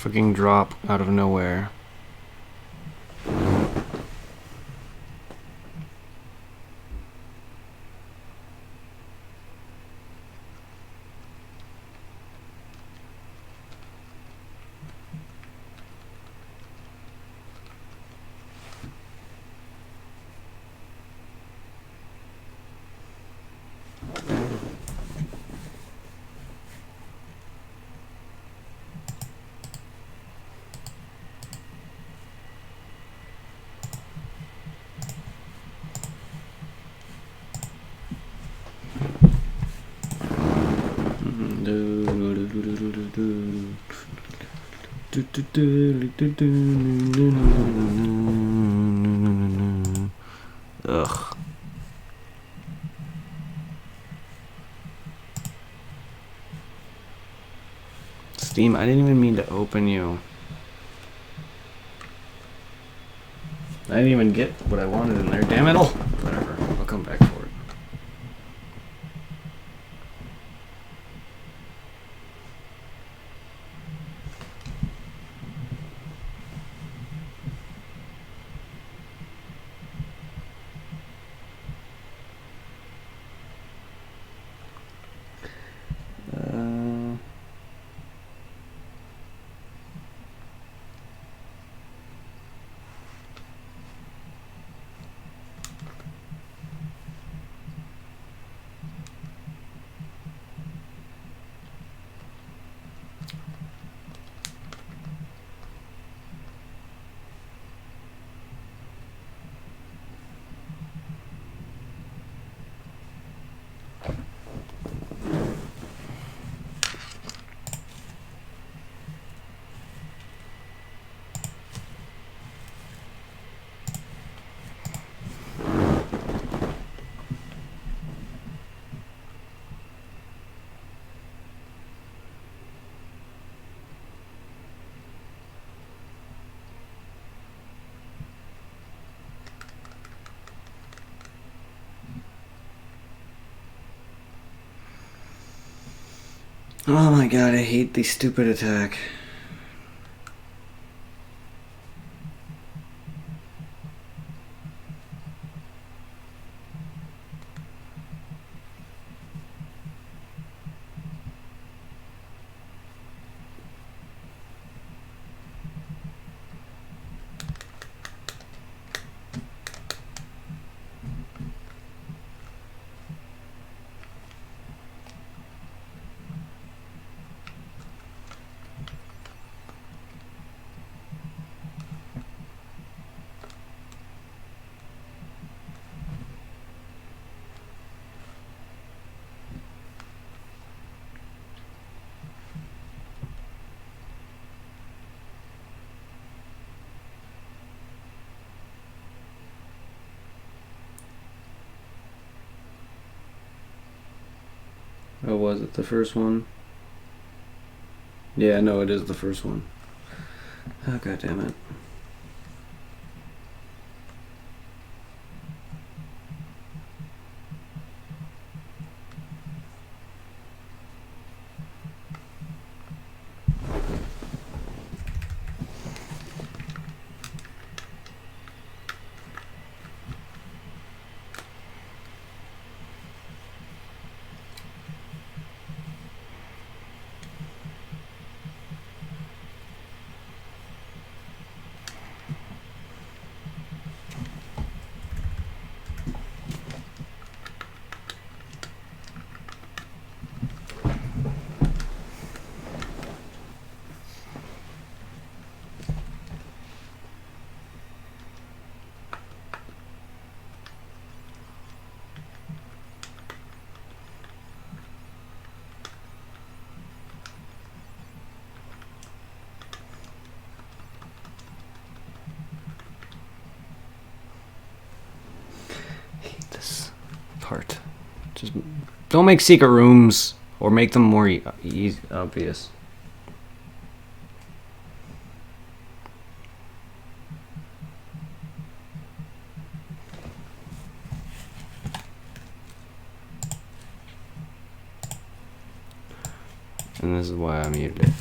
fucking drop out of nowhere. Ugh. Steam, I didn't even mean to open you. I didn't even get what I wanted in there. Damn it all. Whatever. I'll come back for it. Oh my god, I hate the stupid attack. Oh, was it the first one? Yeah, no, it is the first one. Oh, god damn it. Part. Just don't make secret rooms or make them more obvious. And this is why I muted it.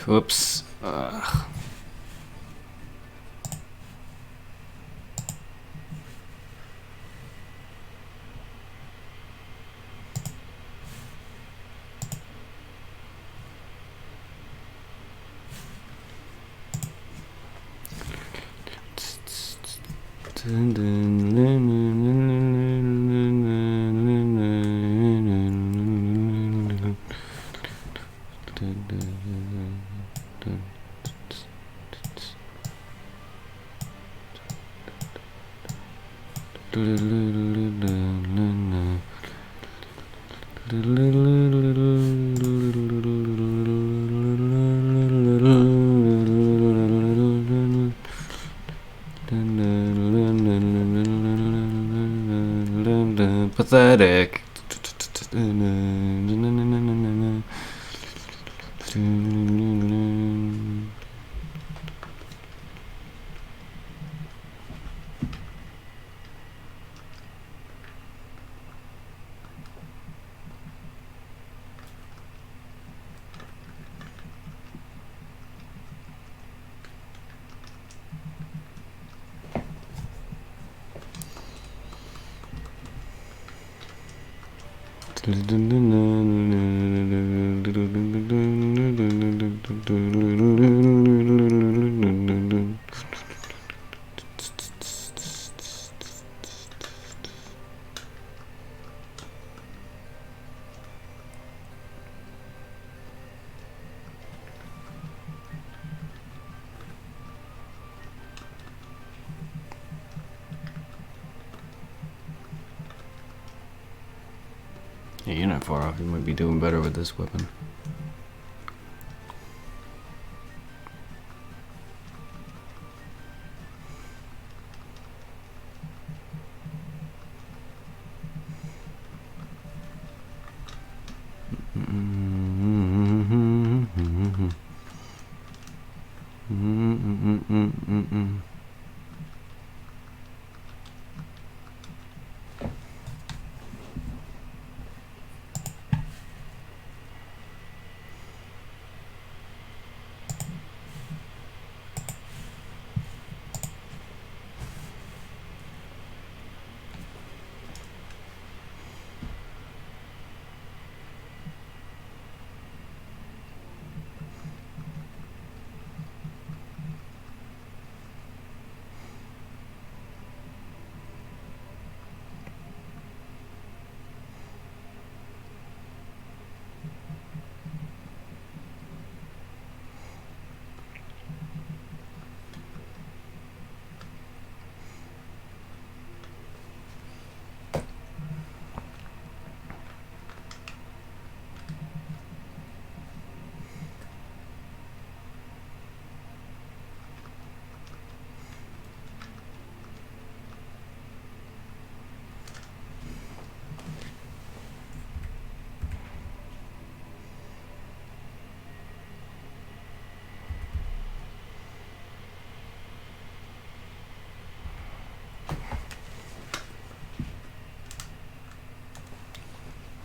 Whoops. Pathetic. Yeah, you're not far off. You might be doing better with this weapon.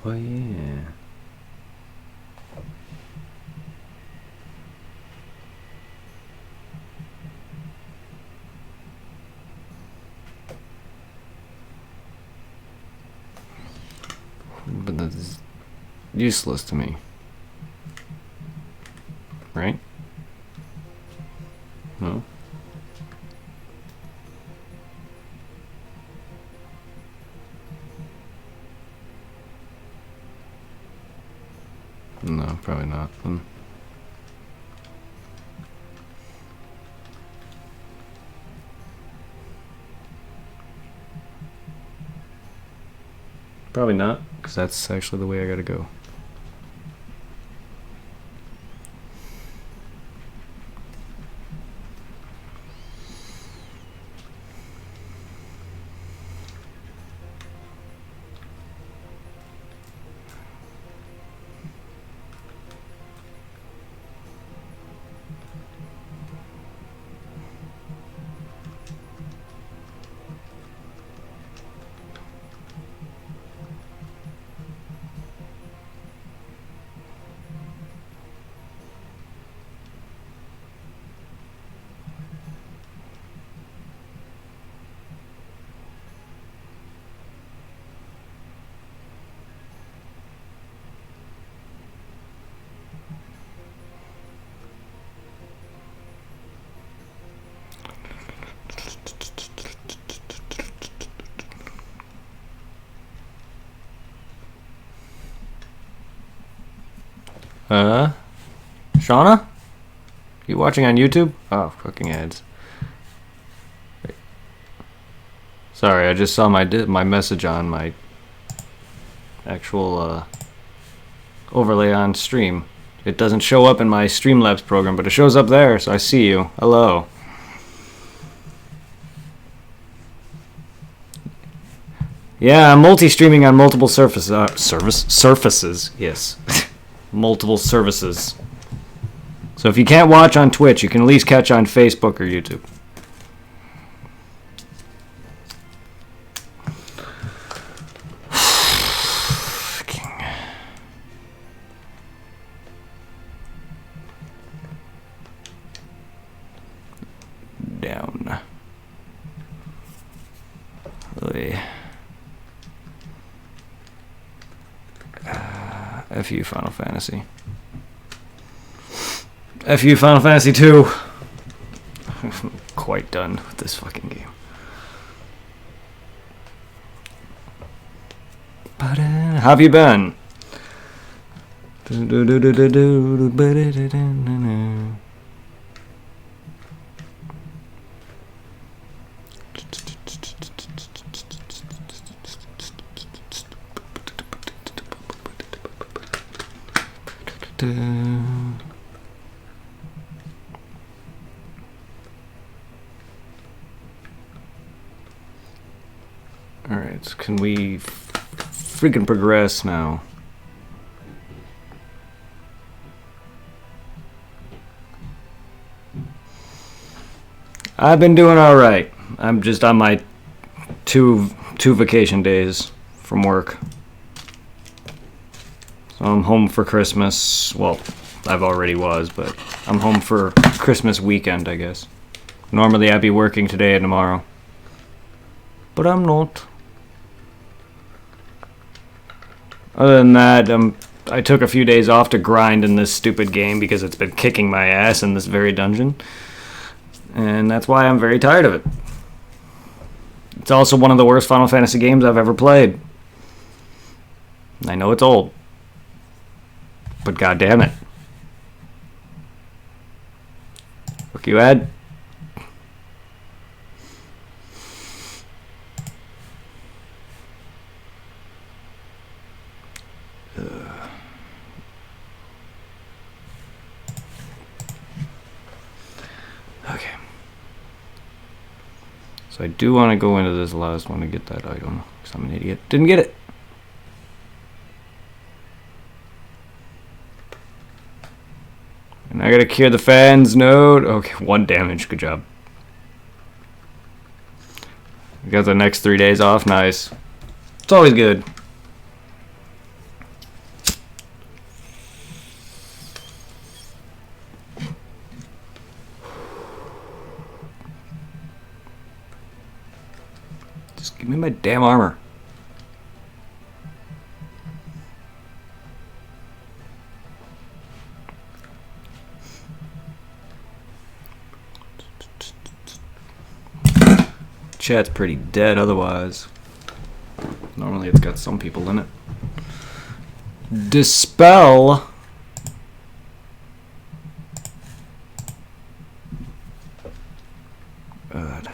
Oh yeah. But that is useless to me. Right? No? not. Probably not, because that's actually the way I gotta go. Shauna? You watching on YouTube? Oh, fucking ads. Wait. Sorry, I just saw my message on my actual overlay on stream. It doesn't show up in my Streamlabs program, but it shows up there, so I see you. Hello. Yeah, I'm multi-streaming on multiple surfaces. Yes. Multiple services. So if you can't watch on Twitch, you can at least catch on Facebook or YouTube. Down. Really. FU Final Fantasy. FU Final Fantasy 2. I'm quite done with this fucking game. How have you been? Alright, so can we freaking progress now? I've been doing alright. I'm just on my two vacation days from work. So I'm home for Christmas. Well, I've already was, but I'm home for Christmas weekend, I guess. Normally I'd be working today and tomorrow. But I'm not. Other than that, I took a few days off to grind in this stupid game because it's been kicking my ass in this very dungeon. And that's why I'm very tired of it. It's also one of the worst Final Fantasy games I've ever played. I know it's old. But goddamn it. Fuck you, Ed. Okay. So I do want to go into this last one to get that item, because I'm an idiot. Didn't get it. And I gotta cure the fans node. Okay, 1 damage. Good job. We got the next 3 days off. Nice. It's always good. Just give me my damn armor. Chat's pretty dead otherwise. Normally it's got some people in it. Dispel. God.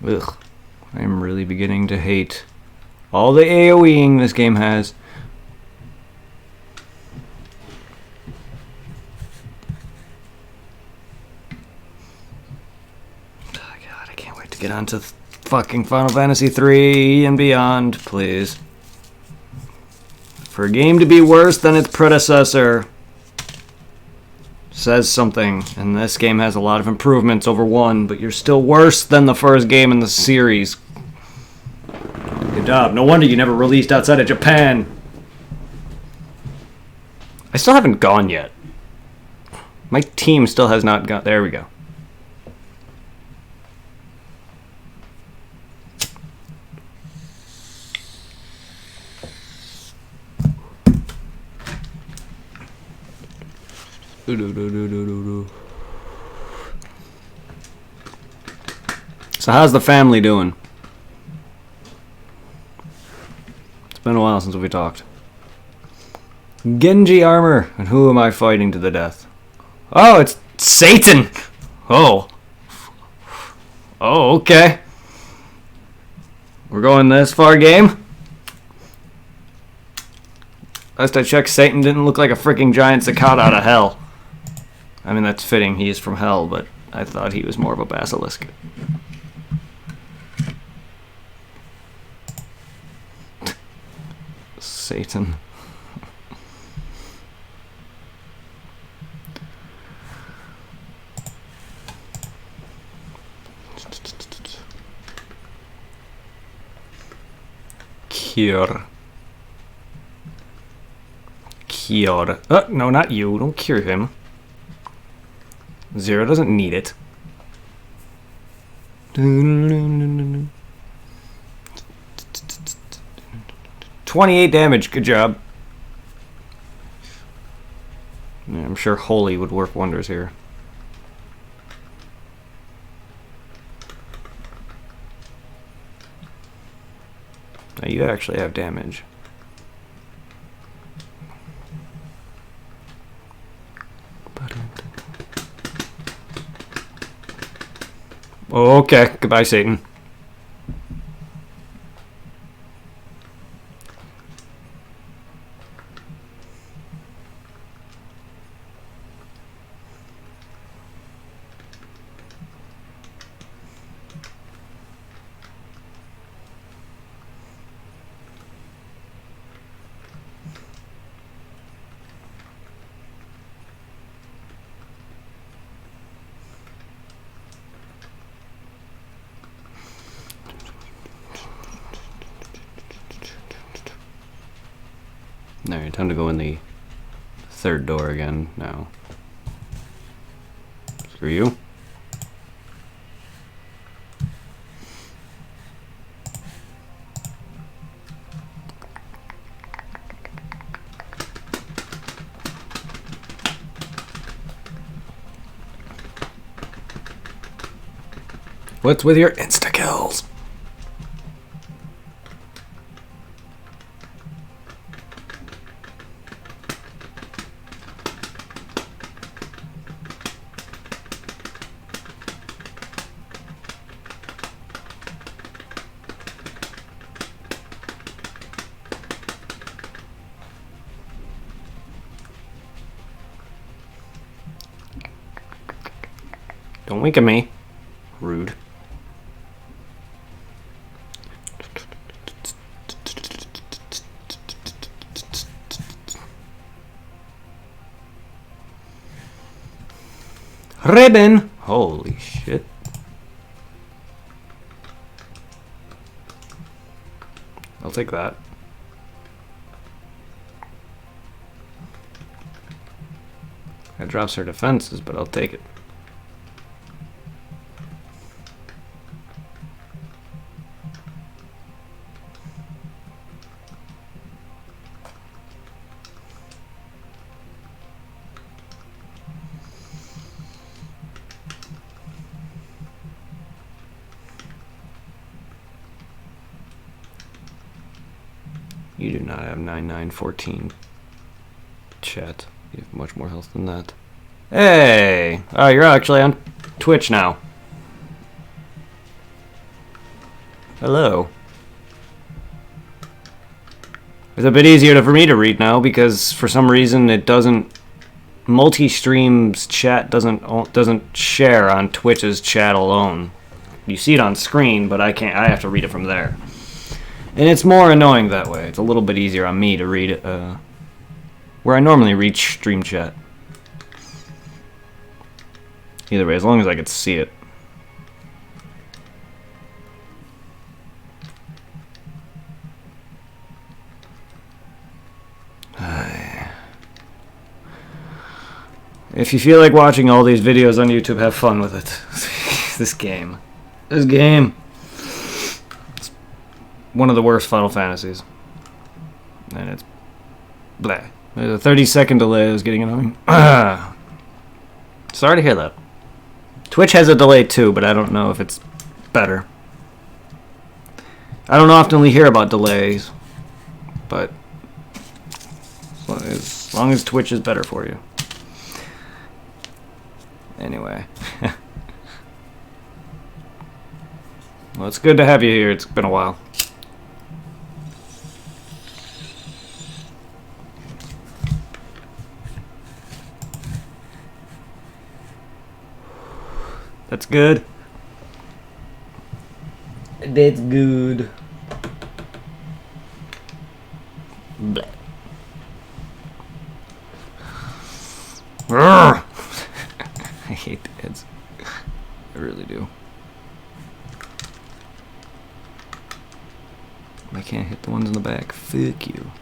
Ugh. I'm really beginning to hate all the AoEing this game has. Oh God, I can't wait to get onto fucking Final Fantasy 3 and beyond, please. For a game to be worse than its predecessor says something, and this game has a lot of improvements over 1, but you're still worse than the first game in the series. Good job. No wonder you never released outside of Japan. I still haven't gone yet. My team still has not gone. There we go. So how's the family doing? It's been a while since we talked. Genji armor, and who am I fighting to the death? Oh, it's Satan! Oh. Oh, okay. We're going this far, game? Last I checked, Satan didn't look like a freaking giant cicada out of hell. I mean, that's fitting, he is from hell, but I thought he was more of a basilisk. Satan. Cure. Cure. No, not you. Don't cure him. Zero doesn't need it. 28 damage. Good job. Yeah, I'm sure Holy would work wonders here. Now you actually have damage. Okay, goodbye, Satan. Alright, time to go in the third door again now. Screw you. What's with your insta-kills? Don't wink at me. Rude. Ribbon! Holy shit. I'll take that. That drops her defenses, but I'll take it. You do not have 9914. Chat. You have much more health than that. Hey! Oh, you're actually on Twitch now. Hello. It's a bit easier for me to read now because for some reason it doesn't... Multi-streams chat doesn't share on Twitch's chat alone. You see it on screen, but I can't. I have to read it from there. And it's more annoying that way. It's a little bit easier on me to read it where I normally read stream chat. Either way, as long as I could see it. If you feel like watching all these videos on YouTube, have fun with it. This game. It's one of the worst Final Fantasies. And it's... bleh. There's a 30-second delay. It was getting annoying. Sorry to hear that. Twitch has a delay too, but I don't know if it's better. I don't often hear about delays, but as long as Twitch is better for you. Anyway. Well, it's good to have you here. It's been a while. That's good. That's good. Bleh. I hate the heads. I really do. I can't hit the ones in the back. Fuck you.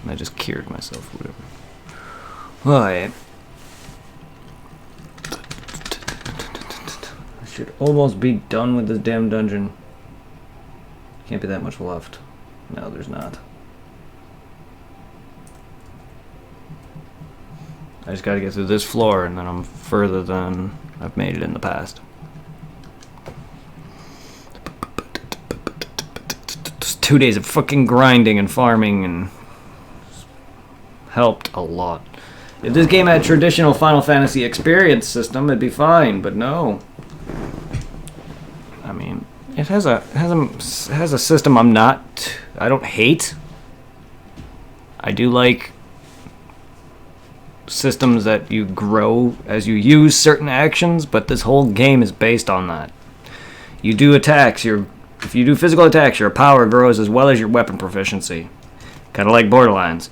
And I just cured myself, whatever. Alright. I should almost be done with this damn dungeon. Can't be that much left. No, there's not. I just gotta get through this floor and then I'm further than I've made it in the past. Just 2 days of fucking grinding and farming and helped a lot. If this game had a traditional Final Fantasy experience system, it'd be fine, but no. I mean, it has a system I don't hate. I do like systems that you grow as you use certain actions, but this whole game is based on that. You do attacks, if you do physical attacks, your power grows as well as your weapon proficiency. Kind of like Borderlands.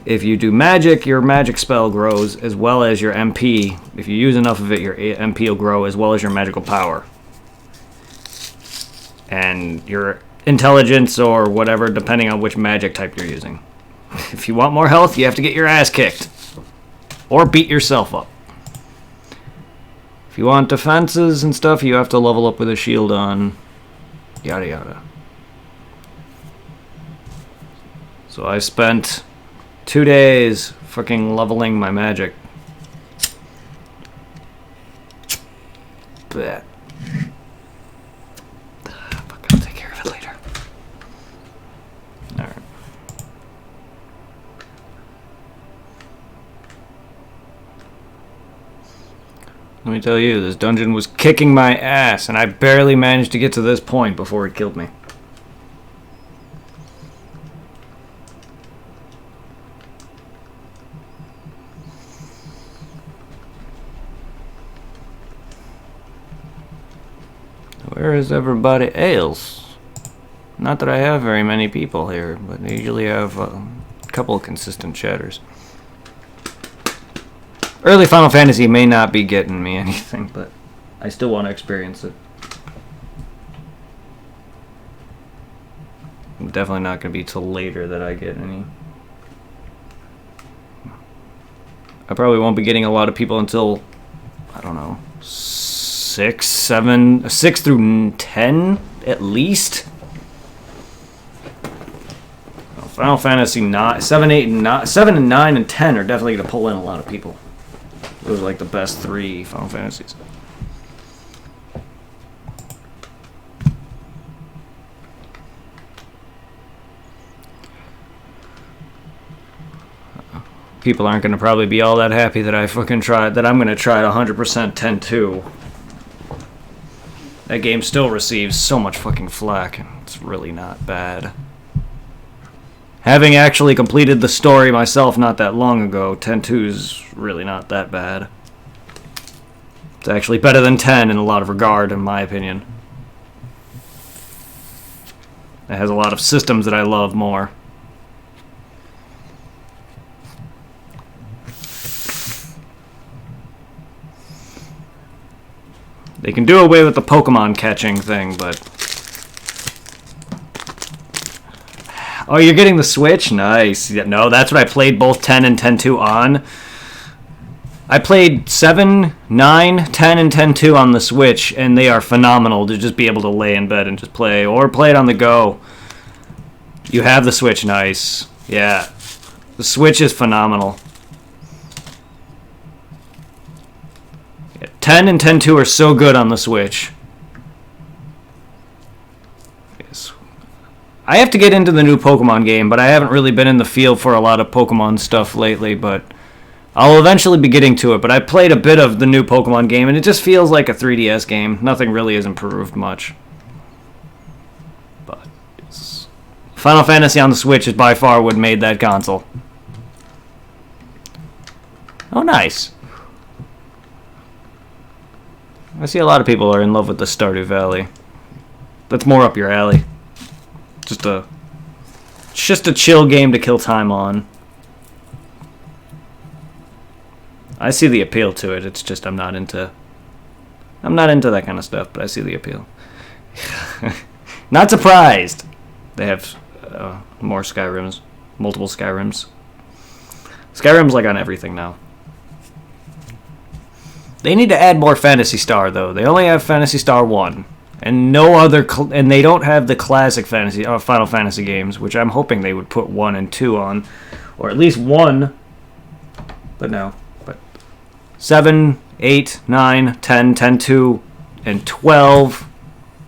If you do magic, your magic spell grows as well as your MP. If you use enough of it, your MP will grow as well as your magical power. And your intelligence or whatever, depending on which magic type you're using. If you want more health, you have to get your ass kicked. Or beat yourself up. If you want defenses and stuff, you have to level up with a shield on. Yada yada. So I spent 2 days fucking leveling my magic. Blech. Fuck, I'll take care of it later. Alright. Let me tell you, this dungeon was kicking my ass, and I barely managed to get to this point before it killed me. Where is everybody else? Not that I have very many people here, but I usually have a couple of consistent chatters. Early Final Fantasy may not be getting me anything, but I still want to experience it. I'm definitely not going to be till later that I get any. I probably won't be getting a lot of people until, I don't know, 6 through 10 at least. Final Fantasy 7 and 9 and 10 are definitely going to pull in a lot of people. Those are like the best 3 Final Fantasies. people aren't going to probably be all that happy that I fucking tried, that I'm going to try it 100% 10-2. That game still receives so much fucking flack, and it's really not bad. Having actually completed the story myself not that long ago, 10-2 is really not that bad. It's actually better than 10 in a lot of regard, in my opinion. It has a lot of systems that I love more. They can do away with the Pokemon catching thing, but... Oh, you're getting the Switch? Nice. Yeah, no, that's what I played both 10 and 10-2 on. I played 7, 9, 10, and 10-2 on the Switch, and they are phenomenal to just be able to lay in bed and just play, or play it on the go. You have the Switch, nice. Yeah. The Switch is phenomenal. 10 and 10-2 are so good on the Switch. Yes. I have to get into the new Pokemon game, but I haven't really been in the field for a lot of Pokemon stuff lately, but I'll eventually be getting to it. But I played a bit of the new Pokemon game, and it just feels like a 3DS game. Nothing really has improved much. But Final Fantasy on the Switch is by far what made that console. Oh, nice. I see a lot of people are in love with the Stardew Valley. That's more up your alley. Just a chill game to kill time on. I see the appeal to it. It's just I'm not into that kind of stuff, but I see the appeal. Not surprised. They have more Skyrims, multiple Skyrims. Skyrim's like on everything now. They need to add more Phantasy Star, though. They only have Phantasy Star 1. And no other... and they don't have the classic Final Fantasy games, which I'm hoping they would put 1 and 2 on. Or at least 1. But no. But 7, 8, 9, 10, 10-2, and 12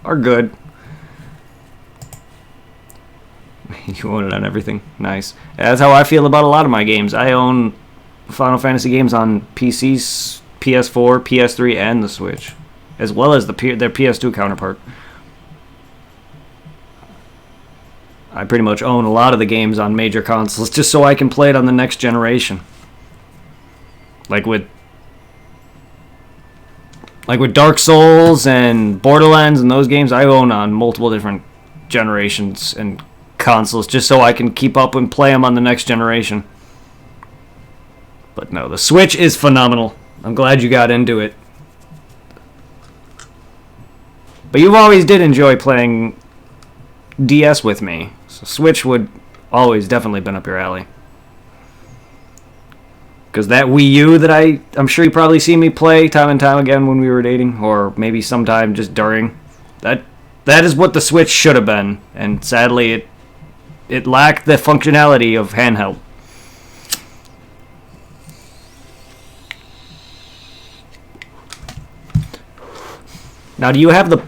are good. You own it on everything. Nice. That's how I feel about a lot of my games. I own Final Fantasy games on PCs... PS4, PS3, and the Switch, as well as their PS2 counterpart. I pretty much own a lot of the games on major consoles just so I can play it on the next generation. Like with Dark Souls and Borderlands and those games, I own on multiple different generations and consoles just so I can keep up and play them on the next generation. But no, the Switch is phenomenal. I'm glad you got into it. But you've always did enjoy playing DS with me. So Switch would always definitely been up your alley. Because that Wii U that I'm sure you probably see me play time and time again when we were dating. Or maybe sometime just during. That is what the Switch should have been. And sadly it lacked the functionality of handheld. Now, do you have the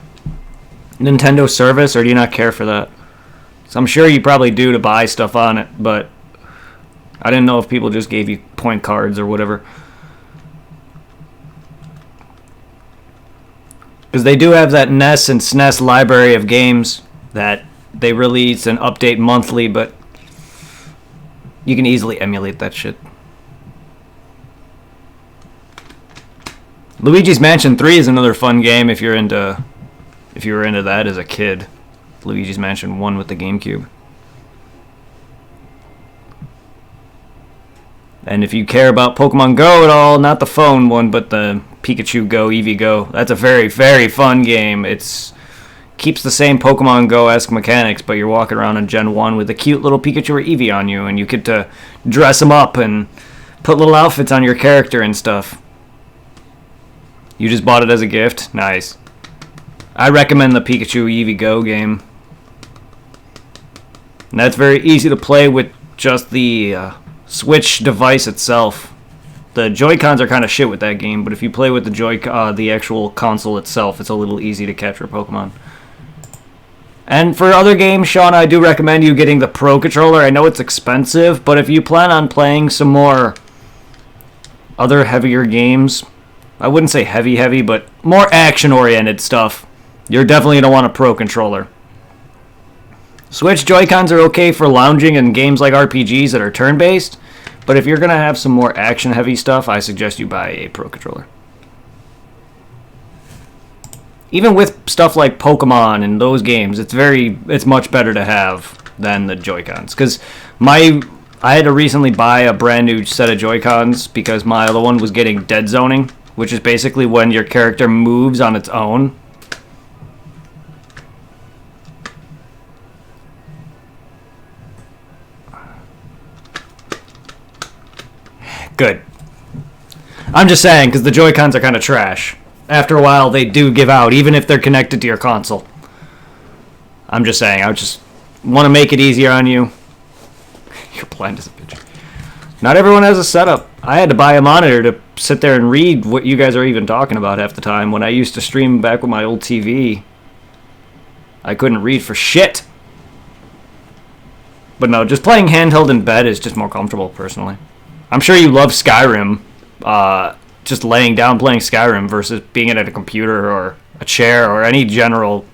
Nintendo service, or do you not care for that? So I'm sure you probably do to buy stuff on it, but I didn't know if people just gave you point cards or whatever. Because they do have that NES and SNES library of games that they release and update monthly, but you can easily emulate that shit. Luigi's Mansion 3 is another fun game if you were into that as a kid. Luigi's Mansion 1 with the GameCube. And if you care about Pokemon Go at all, not the phone one, but the Pikachu Go, Eevee Go, that's a very, very fun game. It's keeps the same Pokemon Go-esque mechanics, but you're walking around in Gen 1 with a cute little Pikachu or Eevee on you, and you get to dress them up and put little outfits on your character and stuff. You just bought it as a gift? Nice. I recommend the Pikachu Eevee Go game. And that's very easy to play with just the Switch device itself. The Joy-Cons are kind of shit with that game, but if you play with the actual console itself, it's a little easy to catch your Pokemon. And for other games, Sean, I do recommend you getting the Pro Controller. I know it's expensive, but if you plan on playing some more other heavier games, I wouldn't say heavy, but more action-oriented stuff, you're definitely going to want a Pro Controller. Switch Joy-Cons are okay for lounging in games like RPGs that are turn-based, but if you're going to have some more action-heavy stuff, I suggest you buy a Pro Controller. Even with stuff like Pokemon and those games, it's much better to have than the Joy-Cons. Because I had to recently buy a brand new set of Joy-Cons because my other one was getting dead zoning, which is basically when your character moves on its own. Good. I'm just saying, because the Joy-Cons are kind of trash. After a while, they do give out, even if they're connected to your console. I'm just saying, I just want to make it easier on you. You're blind as a bitch. Not everyone has a setup. I had to buy a monitor to sit there and read what you guys are even talking about half the time. When I used to stream back with my old TV, I couldn't read for shit. But no, just playing handheld in bed is just more comfortable, personally. I'm sure you love Skyrim, just laying down playing Skyrim versus being at a computer or a chair or any general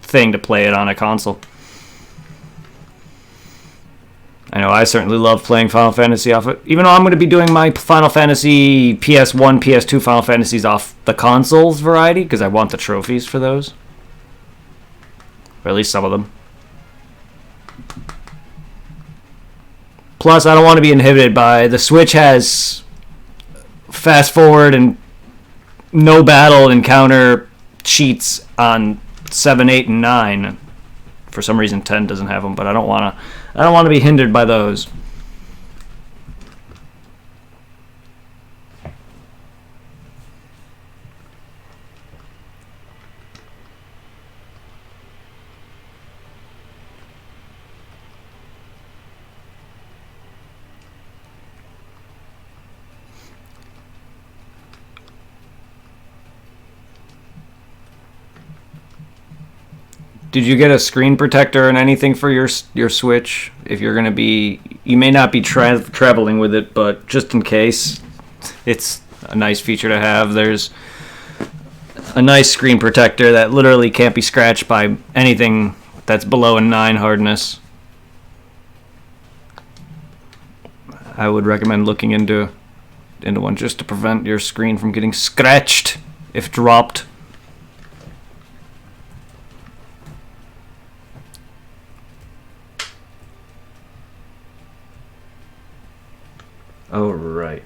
thing to play it on a console. I know I certainly love playing Final Fantasy off it, even though I'm going to be doing my Final Fantasy PS1, PS2 Final Fantasies off the consoles variety, because I want the trophies for those. Or at least some of them. Plus, I don't want to be inhibited by... The Switch has fast forward and no battle encounter cheats on 7, 8, and 9. For some reason, 10 doesn't have them, but I don't want to be hindered by those. Did you get a screen protector and anything for your Switch? If you're gonna be, you may not be traveling with it, but just in case, it's a nice feature to have. There's a nice screen protector that literally can't be scratched by anything that's below a 9 hardness. I would recommend looking into one just to prevent your screen from getting scratched if dropped. Oh, right.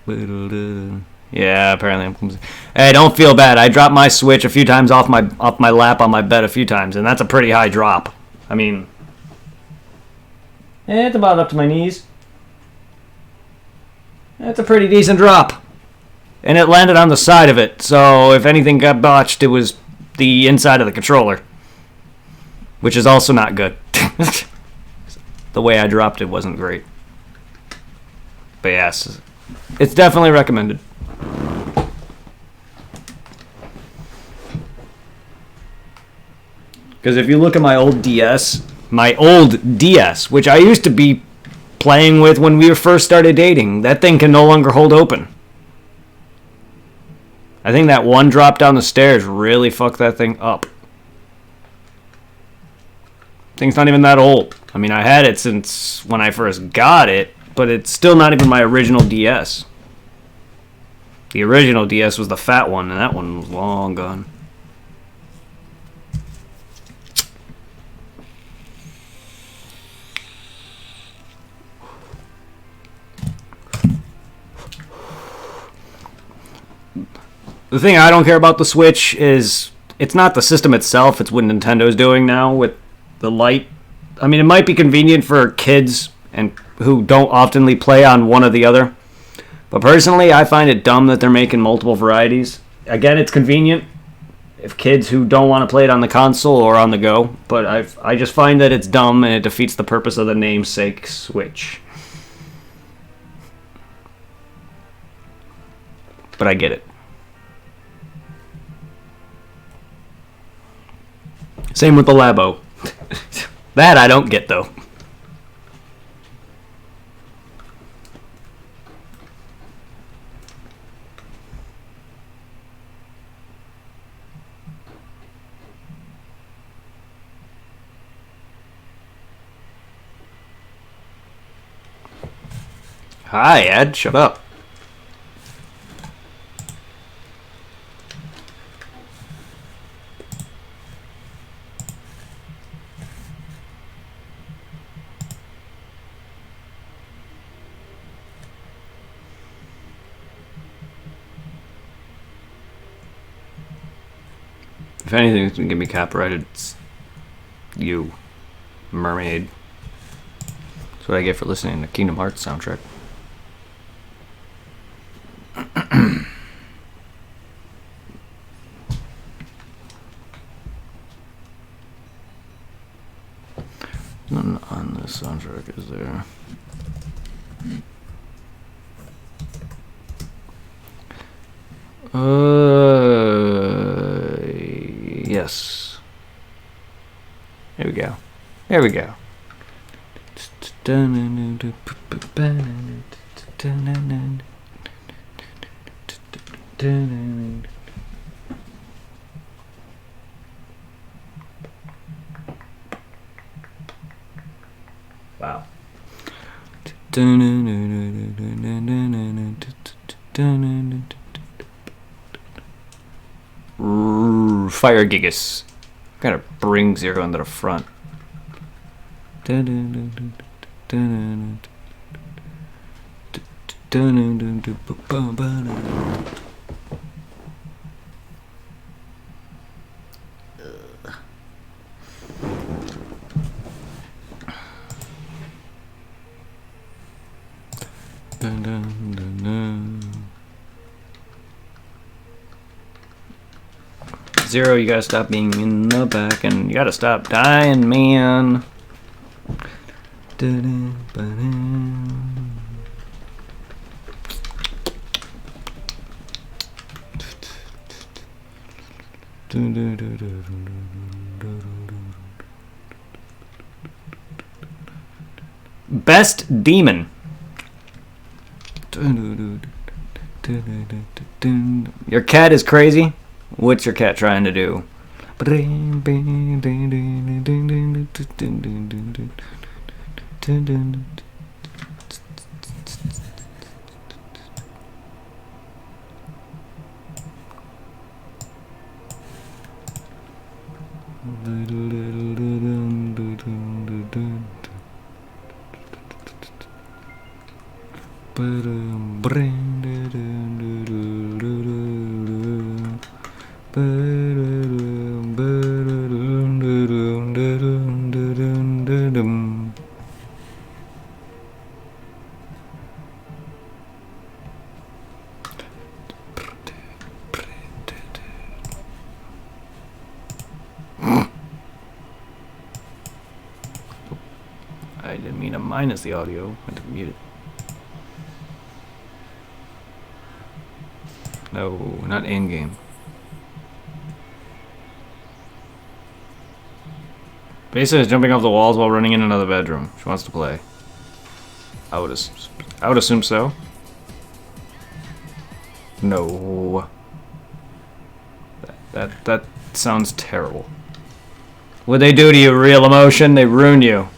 Yeah, apparently I'm clumsy. Hey, don't feel bad. I dropped my Switch a few times off my lap on my bed a few times, and that's a pretty high drop. I mean, it's about up to my knees. That's a pretty decent drop. And it landed on the side of it, so if anything got botched, it was the inside of the controller. Which is also not good. The way I dropped it wasn't great. But yes, it's definitely recommended. Because if you look at my old DS, which I used to be playing with when we first started dating, that thing can no longer hold open. I think that one drop down the stairs really fucked that thing up. Thing's not even that old. I mean, I had it since when I first got it, but it's still not even my original DS. The original DS was the fat one, and that one was long gone. The thing I don't care about the Switch is it's not the system itself, it's what Nintendo's doing now with the Lite. I mean, it might be convenient for kids and who don't oftenly play on one or the other. But personally, I find it dumb that they're making multiple varieties. Again, it's convenient if kids who don't want to play it on the console or on the go. But I just find that it's dumb and it defeats the purpose of the namesake Switch. But I get it. Same with the Labo. That I don't get, though. Hi, Ed. Shut up. If anything's gonna get me copyrighted, it's you, mermaid. That's what I get for listening to Kingdom Hearts soundtrack. None on this soundtrack, is there? Yes. There we go. There we go. Wow. Fire Gigas. Gotta bring Zero into the front. Zero, you gotta stop being in the back, and you gotta stop dying, man. Best demon. Your cat is crazy? What's your cat trying to do? I didn't mean to minus the audio. I didn't mute it. No, not in game. Besa is jumping off the walls while running in another bedroom. She wants to play. I would assume so. No. That sounds terrible. What'd they do to you, Real Emotion? They ruined you.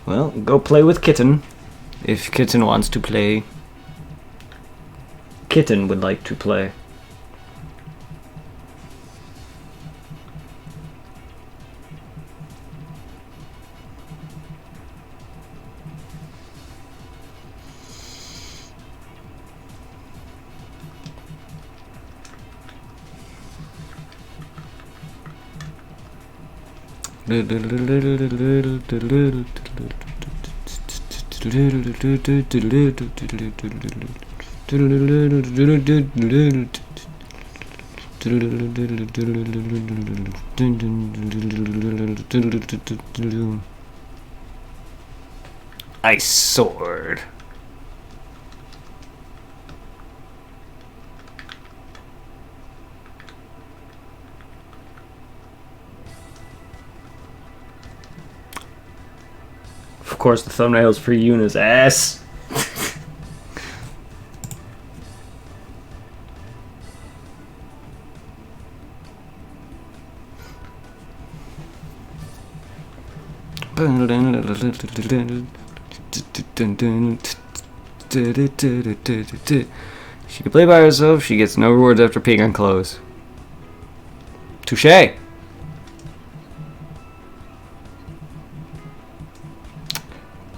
Well, go play with Kitten. If Kitten wants to play. Kitten would like to play. Ice sword. Of course, the thumbnail's for Yuna's ass. She can play by herself. She gets no rewards after peeing on clothes. Touché.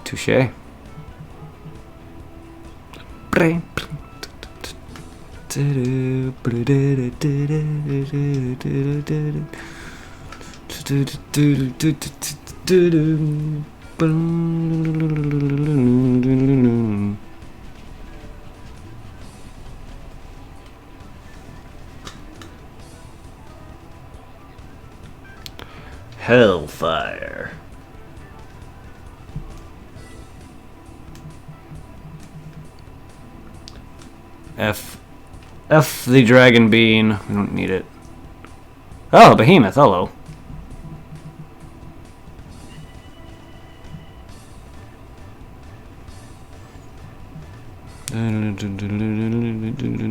Touché. Hellfire. F the dragon bean. We don't need it. Oh, behemoth. Hello.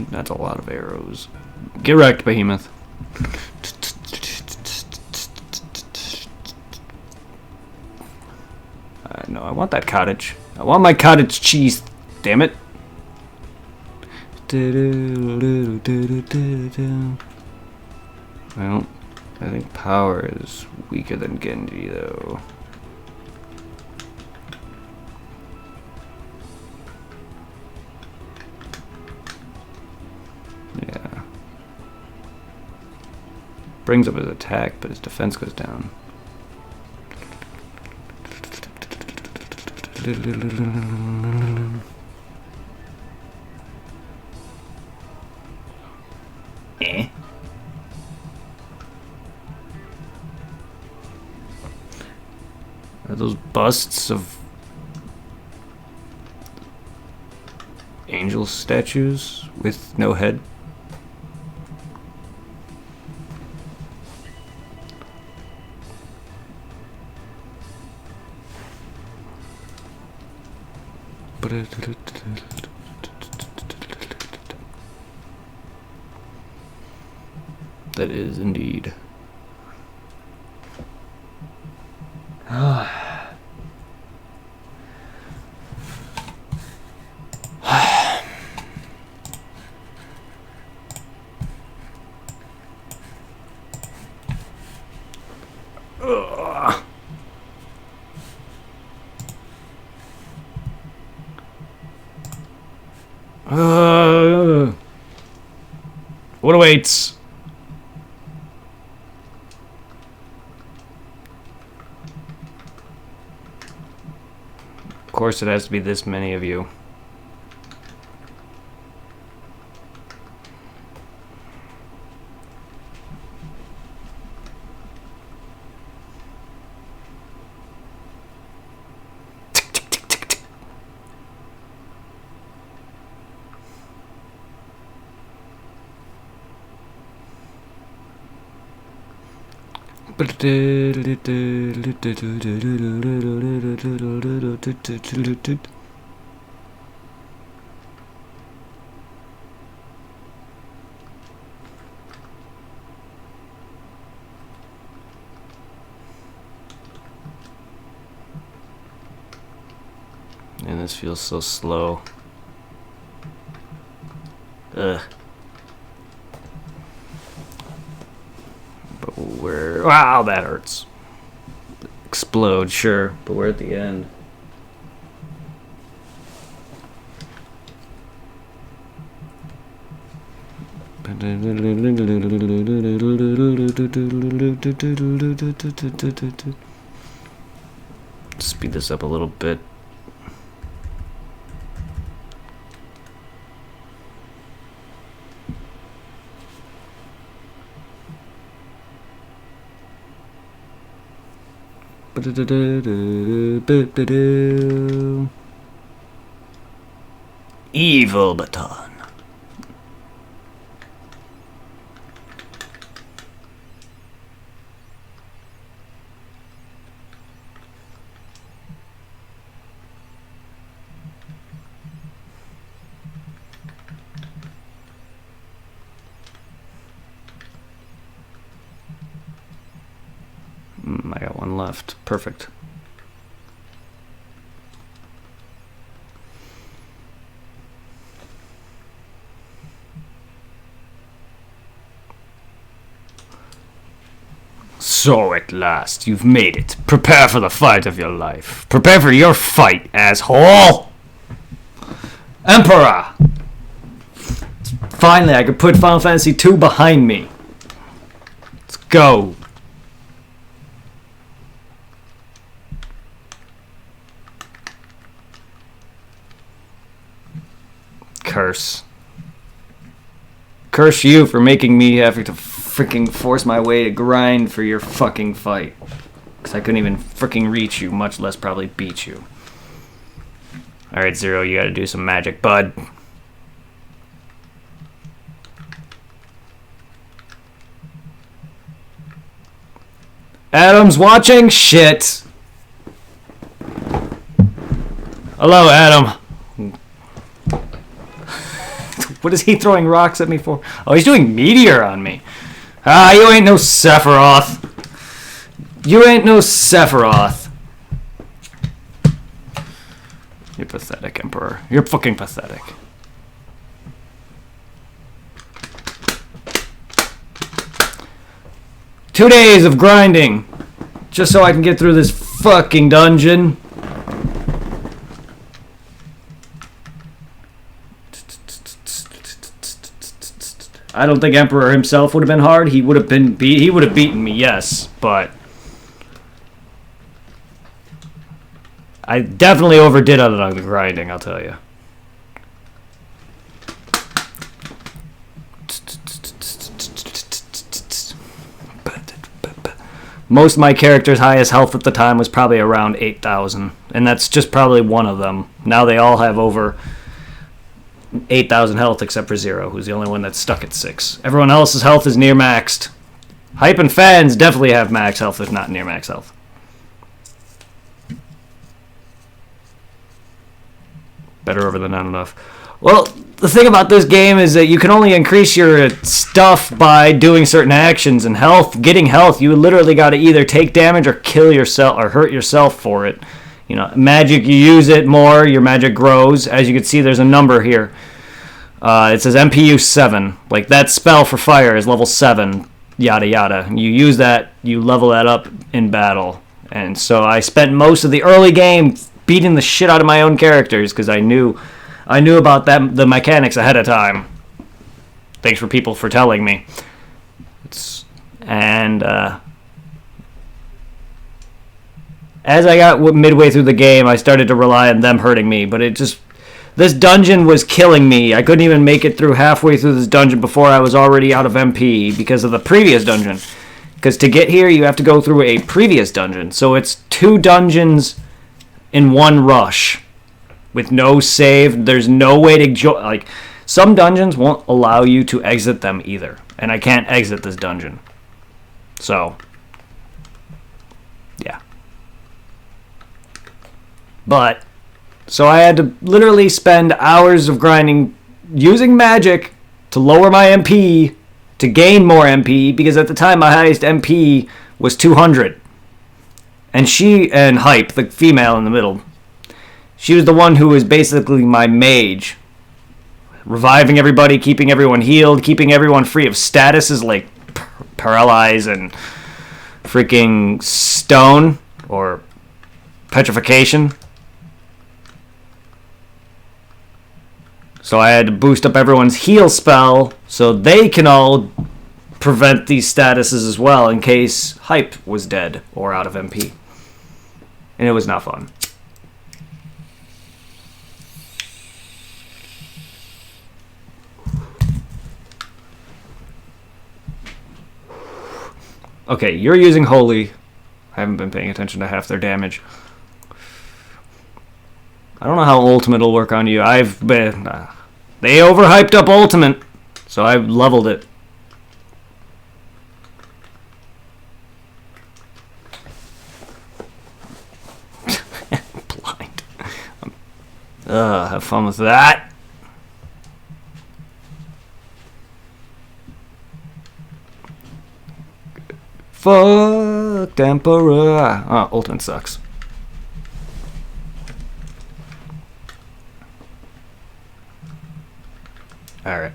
That's a lot of arrows. Get wrecked, behemoth. No, I want that cottage. I want my cottage cheese. Damn it. Well, I think power is weaker than Genji, though. Yeah. Brings up his attack, but his defense goes down. Eh? Are those busts of angel statues with no head? That is indeed. What awaits? Of course, it has to be this many of you. And this feels so slow. Ugh. But we're... Wow, that hurts. Explode, sure. But we're at the end. Speed this up a little bit. Evil baton. I got one left. Perfect. So at last, you've made it. Prepare for the fight of your life. Prepare for your fight, asshole! Emperor! Finally, I could put Final Fantasy II behind me. Let's go. Curse. Curse you for making me have to freaking force my way to grind for your fucking fight. Because I couldn't even freaking reach you, much less probably beat you. Alright, Zero, you gotta do some magic, bud. Adam's watching? Shit. Hello, Adam. What is he throwing rocks at me for? Oh, he's doing meteor on me. Ah, you ain't no Sephiroth. You ain't no Sephiroth. You're pathetic, Emperor. You're fucking pathetic. Two days of grinding just so I can get through this fucking dungeon. I don't think Emperor himself would have been hard. He would have been he would have beaten me, yes, but I definitely overdid it on the grinding, I'll tell you. Most of my characters' highest health at the time was probably around 8,000, and that's just probably one of them. Now they all have over 8,000 health except for Zero, who's the only one that's stuck at 6. Everyone else's health is near maxed. Hype and fans definitely have max health, if not near max health. Better over than not enough. Well, the thing about this game is that you can only increase your stuff by doing certain actions, and health, getting health, you literally got to either take damage or kill yourself or hurt yourself for it. You know, magic, you use it more, your magic grows. As you can see, there's a number here. It says MPU 7. Like, that spell for fire is level 7, yada yada. You use that, you level that up in battle. And so I spent most of the early game beating the shit out of my own characters because I knew about the mechanics ahead of time. Thanks for people for telling me. As I got midway through the game, I started to rely on them hurting me, but this dungeon was killing me. I couldn't even make it through halfway through this dungeon before I was already out of MP because of the previous dungeon. Because to get here, you have to go through a previous dungeon. So it's 2 dungeons in one rush with no save. There's no way to like, some dungeons won't allow you to exit them either, and I can't exit this dungeon. So, yeah. But, so I had to literally spend hours of grinding using magic to lower my MP to gain more MP, because at the time my highest MP was 200. And Hype, the female in the middle, she was the one who was basically my mage. Reviving everybody, keeping everyone healed, keeping everyone free of statuses like paralyze and freaking stone or petrification. So I had to boost up everyone's heal spell so they can all prevent these statuses as well in case Hype was dead or out of MP. And it was not fun. Okay, you're using Holy. I haven't been paying attention to half their damage. I don't know how ultimate will work on you. I've been... they overhyped up ultimate, so I've leveled it. Blind. Have fun with that. Fuck Emperor. Oh, ultimate sucks. Alright.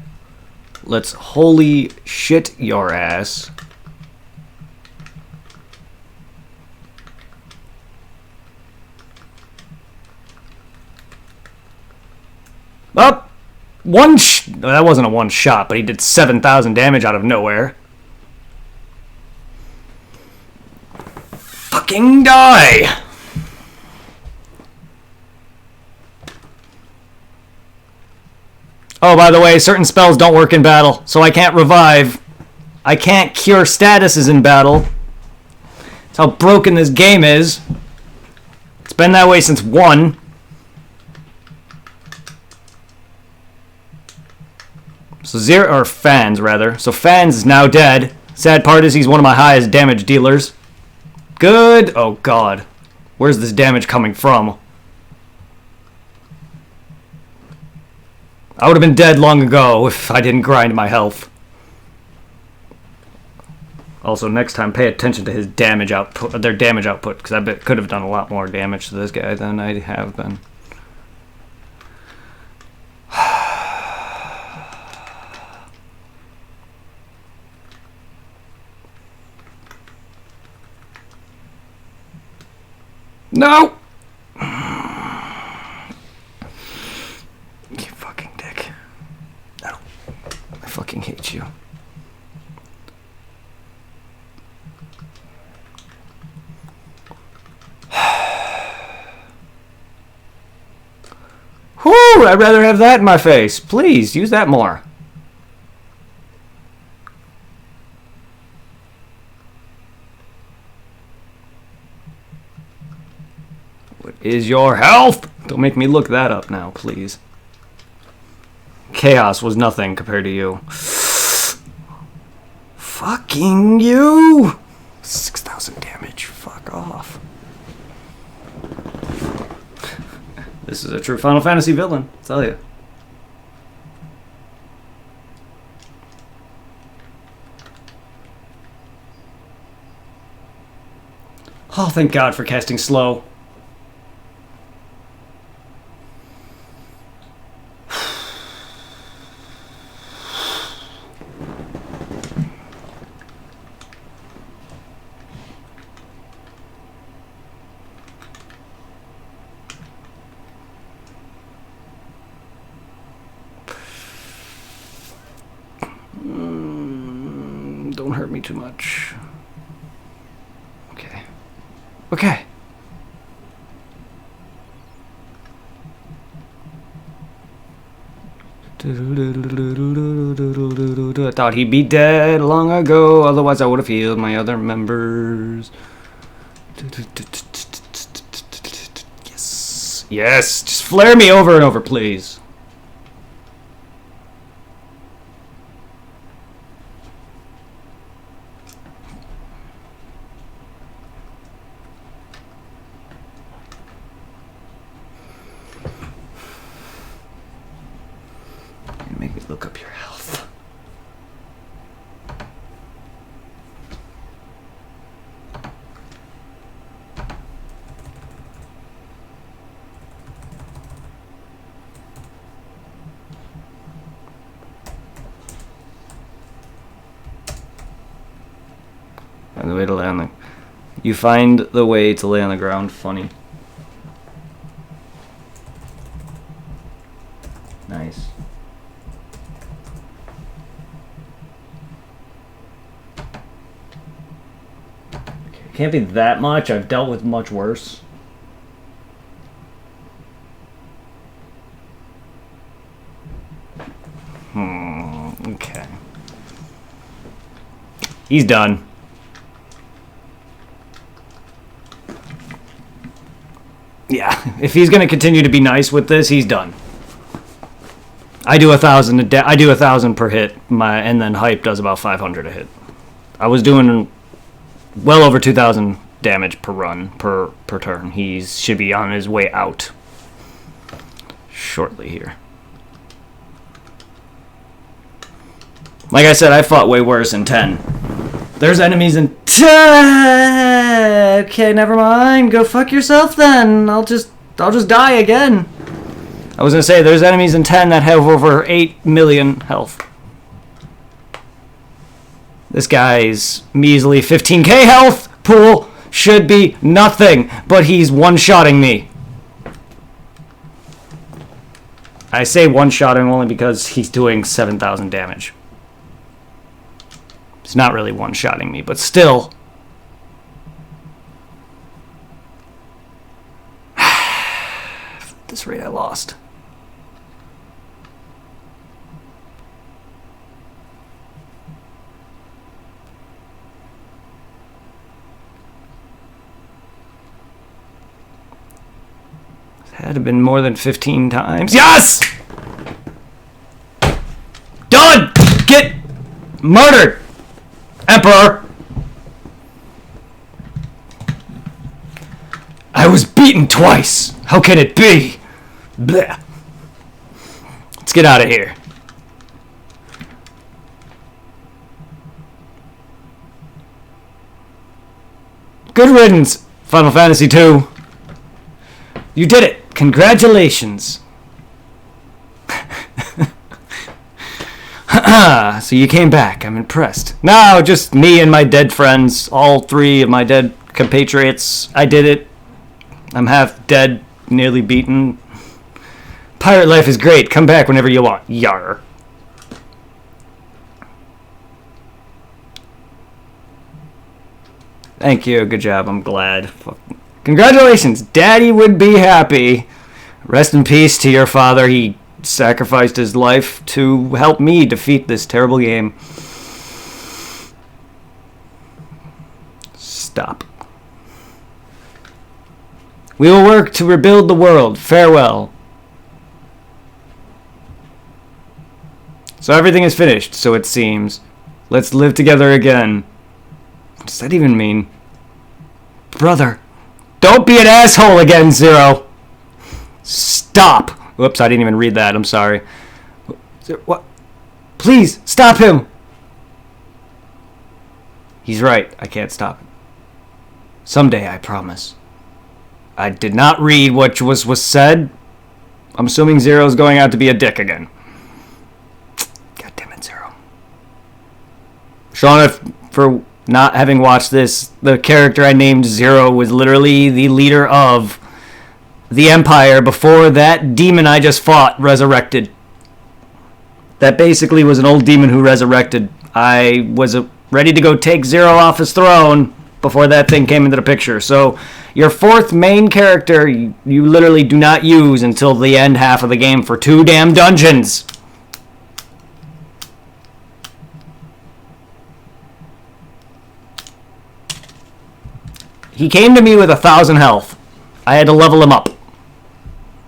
Let's holy shit your ass. Up! That wasn't a one shot, but he did 7,000 damage out of nowhere. Fucking die! Oh, by the way, certain spells don't work in battle, so I can't revive. I can't cure statuses in battle. That's how broken this game is. It's been that way since 1. So Zero, or Fans rather. So Fans is now dead. Sad part is he's one of my highest damage dealers. Good. Oh god. Where's this damage coming from? I would have been dead long ago if I didn't grind my health. Also, next time, pay attention to his damage output, their damage output, because I bet could have done a lot more damage to this guy than I have been. No! You fucking dick. No. I fucking hate you. Whew! I'd rather have that in my face. Please, use that more. What is your health? Don't make me look that up now, please. Chaos was nothing compared to you. Fucking you! 6,000 damage. Fuck off. This is a true Final Fantasy villain, I'll tell you. Oh, thank God for casting slow. Don't hurt me too much. Okay. Okay. I thought he'd be dead long ago, otherwise I would have healed my other members. Yes. Yes. Just flare me over and over, please. Make me look up your health. And the way to lay on the... You find the way to lay on the ground funny. Nice. Can't be that much. I've dealt with much worse. Okay. He's done. If he's gonna continue to be nice with this, he's done. I do 1,000. I do 1,000 per hit. And then Hype does about 500 a hit. I was doing well over 2,000 damage per run per turn. He should be on his way out shortly here. Like I said, I fought way worse in 10. There's enemies in 10. Okay, never mind. Go fuck yourself then. I'll just die again. I was gonna say there's enemies in 10 that have over 8 million health. This guy's measly 15k health pool should be nothing, but he's one-shotting me. I say one-shotting only because he's doing 7,000 damage. He's not really one-shotting me, but still. At this rate, I lost. Had to have been more than 15 times. Yes! Done! Get murdered! Emperor! I was beaten twice. How can it be? Blech. Let's get out of here. Good riddance, Final Fantasy II. You did it. Congratulations. So you came back. I'm impressed. No, just me and my dead friends. All 3 of my dead compatriots. I did it. I'm half dead, nearly beaten. Pirate life is great. Come back whenever you want. Yar. Thank you. Good job. I'm glad. Congratulations. Daddy would be happy. Rest in peace to your father. He sacrificed his life to help me defeat this terrible game. Stop. We will work to rebuild the world. Farewell. So everything is finished, so it seems. Let's live together again. What does that even mean? Brother. Don't be an asshole again, Zero. Stop. Whoops, I didn't even read that. I'm sorry. What? Please, stop him. He's right. I can't stop him. Someday, I promise. I did not read what was said. I'm assuming Zero's going out to be a dick again. God damn it, Zero. Sean, for not having watched this, the character I named Zero was literally the leader of the Empire before that demon I just fought resurrected. That basically was an old demon who resurrected. I was ready to go take Zero off his throne before that thing came into the picture. So your 4th main character you literally do not use until the end half of the game for 2 damn dungeons. He came to me with 1,000 health. I had to level him up.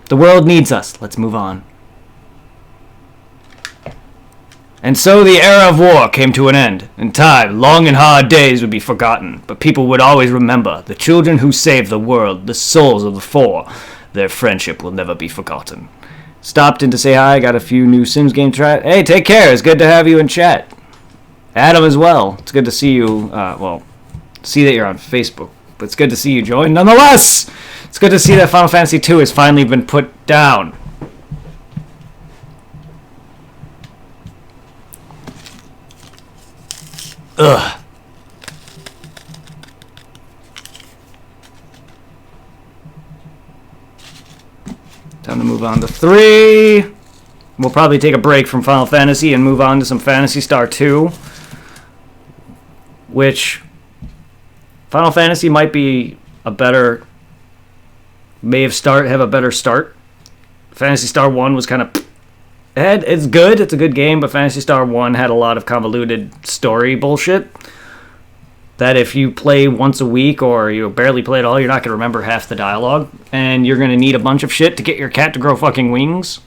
The world needs us. Let's move on. And so the era of war came to an end. In time, long and hard days would be forgotten, but people would always remember the children who saved the world, the souls of the 4. Their friendship will never be forgotten. Stopped in to say hi. Got a few new Sims game chat. Hey, take care. It's good to have you in chat. Adam as well. It's good to see you. See that you're on Facebook. But it's good to see you join nonetheless. It's good to see that Final Fantasy II has finally been put down. Ugh. Time to move on to 3. We'll probably take a break from Final Fantasy and move on to some Phantasy Star 2. Which Final Fantasy might be a better, have a better start. Phantasy Star 1 was kind of, it's a good game, but Phantasy Star 1 had a lot of convoluted story bullshit. that if you play once a week or you barely play at all, you're not going to remember half the dialogue, and you're going to need a bunch of shit to get your cat to grow fucking wings.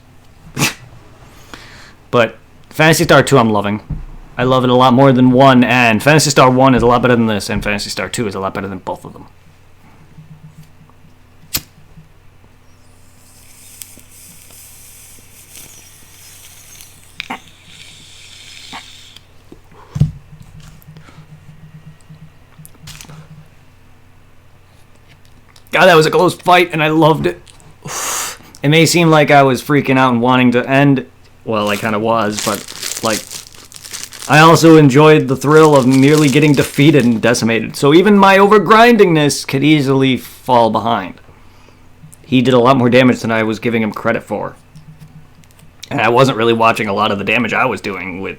But Phantasy Star 2 I'm loving. I love it a lot more than 1, and Phantasy Star 1 is a lot better than this, and Phantasy Star 2 is a lot better than both of them. God, that was a close fight, and I loved it. It may seem like I was freaking out and wanting to end. Well, I kind of was, but, like, I also enjoyed the thrill of nearly getting defeated and decimated. So even my overgrindingness could easily fall behind. He did a lot more damage than I was giving him credit for. And I wasn't really watching a lot of the damage I was doing with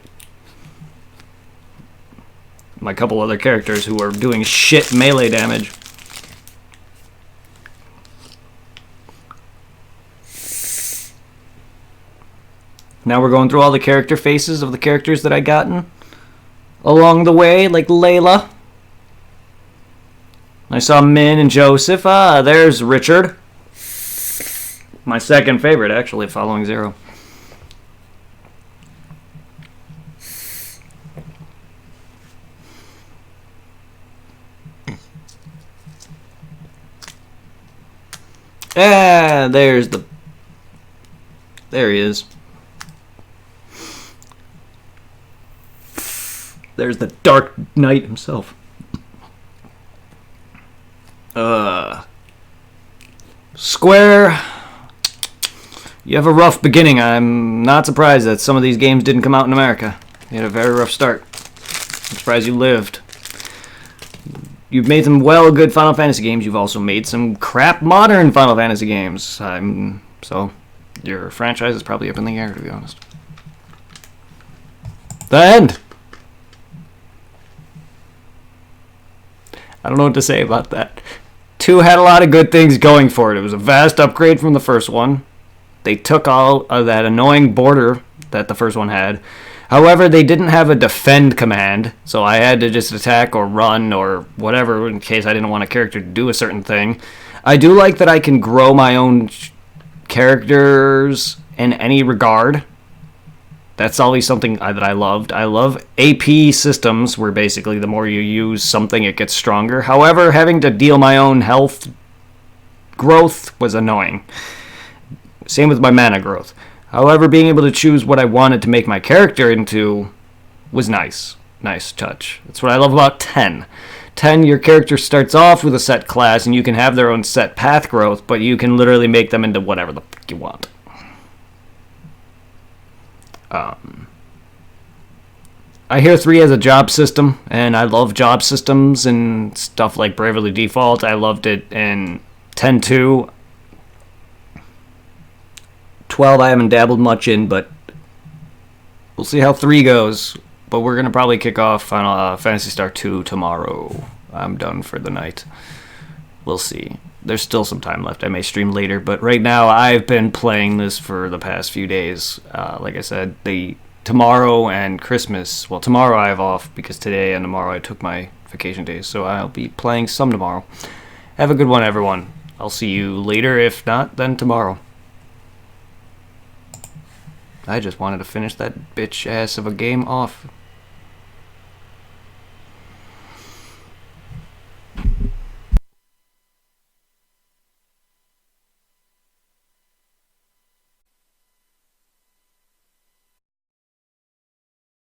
my couple other characters who were doing shit melee damage. Now we're going through all the character faces of the characters that I gotten along the way, like Layla. I saw Min and Joseph. Ah, there's Richard. My second favorite, actually, following Zero. Ah, there he is. There's the Dark Knight himself. Square, you have a rough beginning. I'm not surprised that some of these games didn't come out in America. You had a very rough start. I'm surprised you lived. You've made some good Final Fantasy games. You've also made some crap modern Final Fantasy games. So your franchise is probably up in the air, to be honest. The end. I don't know what to say about that. 2 had a lot of good things going for it. It was a vast upgrade from the first one. They took all of that annoying border that the first one had. However, they didn't have a defend command, so I had to just attack or run or whatever in case I didn't want a character to do a certain thing. I do like that I can grow my own characters in any regard. That's always something that I loved. I love AP systems where basically the more you use something, it gets stronger. However, having to deal my own health growth was annoying. Same with my mana growth. However, being able to choose what I wanted to make my character into was nice. Nice touch. That's what I love about 10. 10, your character starts off with a set class, and you can have their own set path growth, but you can literally make them into whatever the fuck you want. I hear 3 has a job system, and I love job systems and stuff like Bravely Default. I loved it in 10.2. 12 I haven't dabbled much in, but we'll see how 3 goes. But we're going to probably kick off Final Phantasy Star 2 tomorrow. I'm done for the night. We'll see. There's still some time left. I may stream later, but right now I've been playing this for the past few days. Like I said, tomorrow and Christmas. Well, tomorrow I have off because today and tomorrow I took my vacation days, so I'll be playing some tomorrow. Have a good one, everyone. I'll see you later. If not, then tomorrow. I just wanted to finish that bitch ass of a game off.